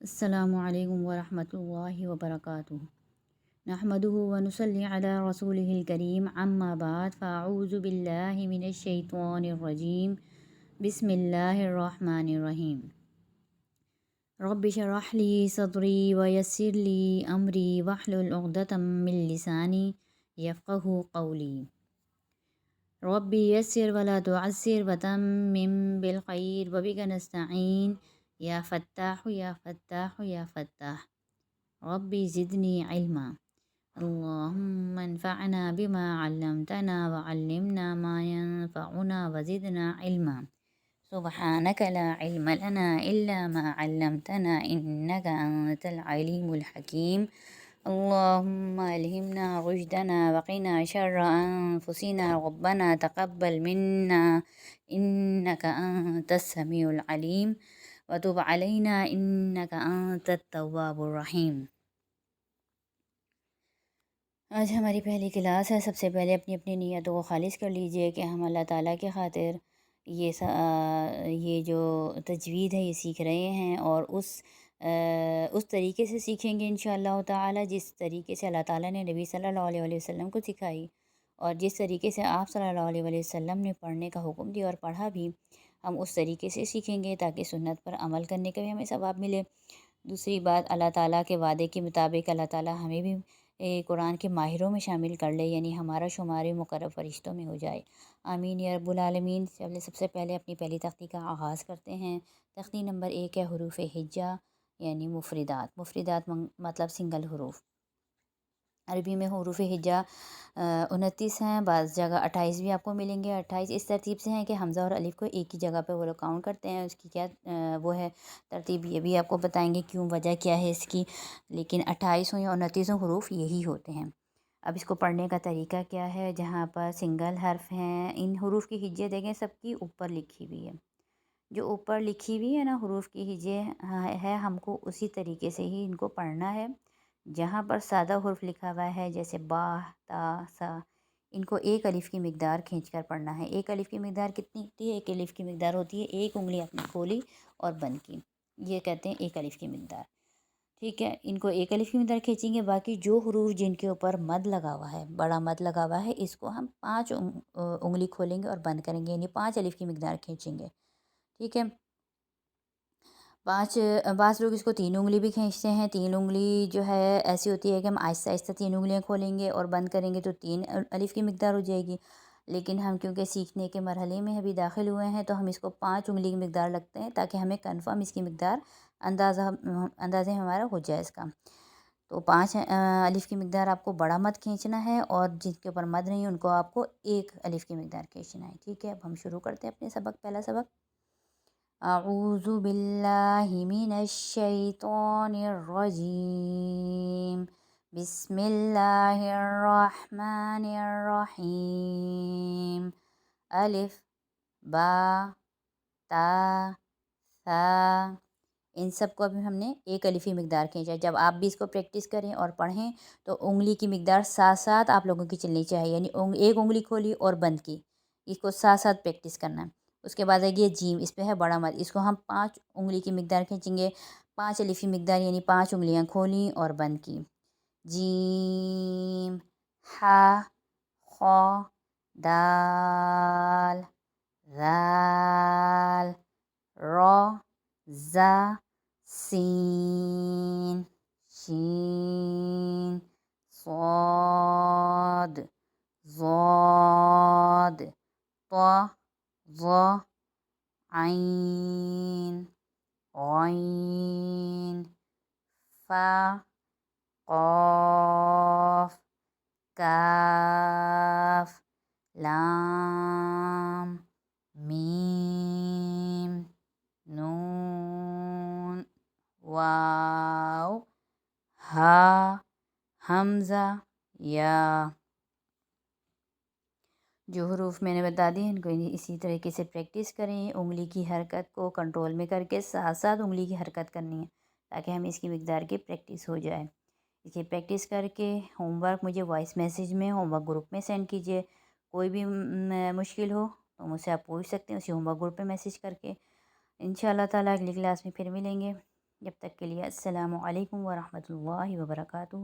السلام علیکم ورحمۃ اللہ وبرکاتہ۔ نحمده ونصلی علی رسولہ الکریم، اما بعد فاعوذ باللہ من الشیطان الرجیم، بسم اللہ الرحمن الرحیم۔ رب اشرح لی صدری ویسر لی امری واحلل عقدۃ من لسانی یفقہوا قولی۔ رب یسر ولا تعسر وتمم بالخیر وبک نستعین یا فتاح یا فتاح یا فتاح۔ ربی زدنی علما، اللہم انفعنا بما علمتنا وعلمنا ما ينفعنا وزدنا علما، سبحانک لا علم لنا الا ما علمتنا انک انت العلیم الحکیم۔ اللہم الہمنا رشدنا وقنا شر انفسنا ربنا تقبل منا انک انت السمیع العلیم وتب علینا انک انت التواب الرحیم۔ آج ہماری پہلی کلاس ہے۔ سب سے پہلے اپنی اپنی نیتوں کو خالص کر لیجئے کہ ہم اللہ تعالیٰ کے خاطر یہ جو تجوید ہے یہ سیکھ رہے ہیں، اور اس طریقے سے سیکھیں گے انشاءاللہ تعالیٰ جس طریقے سے اللہ تعالیٰ نے نبی صلی اللہ علیہ وسلم کو سکھائی، اور جس طریقے سے آپ صلی اللہ علیہ وسلم نے پڑھنے کا حکم دیا اور پڑھا بھی، ہم اس طریقے سے سیکھیں گے تاکہ سنت پر عمل کرنے کا بھی ہمیں ثواب ملے۔ دوسری بات، اللہ تعالیٰ کے وعدے کے مطابق اللہ تعالیٰ ہمیں بھی قرآن کے ماہروں میں شامل کر لے، یعنی ہمارا شمار مقرب فرشتوں میں ہو جائے، آمین یا رب العالمین۔ سب سے پہلے اپنی پہلی تختی کا آغاز کرتے ہیں۔ تختی نمبر 1 ہے حروف ہجا یعنی مفردات۔ مفردات مطلب سنگل حروف۔ عربی میں حروف ہجا 29 ہیں، بعض جگہ 28 بھی آپ کو ملیں گے۔ 28 اس ترتیب سے ہیں کہ حمزہ اور الف کو ایک ہی جگہ پہ وہ لوگ کاؤنٹ کرتے ہیں۔ اس کی کیا وہ ہے ترتیب، یہ بھی آپ کو بتائیں گے کیوں، وجہ کیا ہے اس کی، لیکن 28 یا 29 حروف یہی ہوتے ہیں۔ اب اس کو پڑھنے کا طریقہ کیا ہے، جہاں پر سنگل حرف ہیں ان حروف کی ہجے دیکھیں سب کی اوپر لکھی ہوئی ہے، جو اوپر لکھی ہوئی ہے نا حروف کی ہجے ہے، ہم کو اسی طریقے سے ہی ان کو پڑھنا ہے۔ جہاں پر سادہ حرف لکھا ہوا ہے جیسے با، تا، سا، ان کو ایک الف کی مقدار کھینچ کر پڑھنا ہے۔ ایک الف کی مقدار کتنی ہوتی ہے؟ ایک الف کی مقدار ہوتی ہے ایک انگلی اپنی کھولی اور بند کی، یہ کہتے ہیں ایک الف کی مقدار، ٹھیک ہے۔ ان کو ایک الف کی مقدار کھینچیں گے، باقی جو حروف جن کے اوپر مد لگا ہوا ہے، بڑا مد لگا ہوا ہے، اس کو ہم 5 انگلی کھولیں گے اور بند کریں گے، یعنی 5 الف کی مقدار کھینچیں گے، ٹھیک ہے۔ بعض لوگ اس کو 3 انگلی بھی کھینچتے ہیں۔ 3 انگلی جو ہے ایسی ہوتی ہے کہ ہم آہستہ آہستہ 3 انگلیاں کھولیں گے اور بند کریں گے تو 3 الف کی مقدار ہو جائے گی، لیکن ہم کیونکہ سیکھنے کے مرحلے میں ابھی داخل ہوئے ہیں تو ہم اس کو 5 انگلی کی مقدار لگتے ہیں تاکہ ہمیں کنفرم اس کی مقدار اندازے ہمارا ہو جائے اس کا۔ تو 5 الف کی مقدار آپ کو بڑا مد کھینچنا ہے، اور جن کے اوپر مد نہیں ہے ان کو آپ کو 1 الف کی مقدار کھینچنا ہے، ٹھیک ہے۔ اب ہم شروع کرتے ہیں اپنے سبق، پہلا سبق۔ اعوذ باللہ من الشیطان الرجیم، بسم اللہ الرحمن الرحیم۔ الف، با، تا، ثا، ان سب کو ابھی ہم نے ایک الفی مقدار کھینچا ہے۔ جب آپ بھی اس کو پریکٹس کریں اور پڑھیں تو انگلی کی مقدار ساتھ ساتھ آپ لوگوں کی چلنی چاہیے، یعنی ایک انگلی کھولی اور بند کی، اس کو ساتھ ساتھ پریکٹس کرنا ہے۔ اس کے بعد آئے جیم، اس پہ ہے بڑا مد، اس کو ہم 5 انگلی کی مقدار کھینچیں گے، 5 الفی مقدار یعنی 5 انگلیاں کھولیں اور بند کی۔ جیم، ہا، خا، دال، ذال، را، زا، سین، شین، صاد، ضاد، طا، ظا، عین، غین، فا، قاف، کاف، لام، میم، نون، واو، ہا، حمزہ، یا۔ جو حروف میں نے بتا دی ان کو اسی طریقے سے پریکٹس کریں، انگلی کی حرکت کو کنٹرول میں کر کے ساتھ ساتھ انگلی کی حرکت کرنی ہے تاکہ ہمیں اس کی مقدار کی پریکٹس ہو جائے۔ اسے پریکٹس کر کے ہوم ورک مجھے وائس میسیج میں ہوم ورک گروپ میں سینڈ کیجیے، کوئی بھی مشکل ہو تو مجھ سے آپ پوچھ سکتے ہیں اسی ہوم ورک گروپ پہ میسیج کر کے۔ انشاءاللہ تعالیٰ اگلی کلاس میں پھر ملیں گے۔ جب تک کے لیے السلام علیکم ورحمۃ اللہ وبرکاتہ۔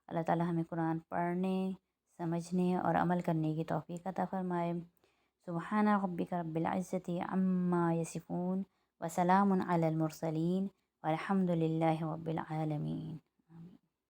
اللہ تعالی ہمیں قرآن پڑھنے، سمجھنے اور عمل کرنے کی توفیق عطا فرمائے۔ سبحان ربک رب العزت عما یصفون وسلام علی المرسلین والحمد للہ رب العالمین۔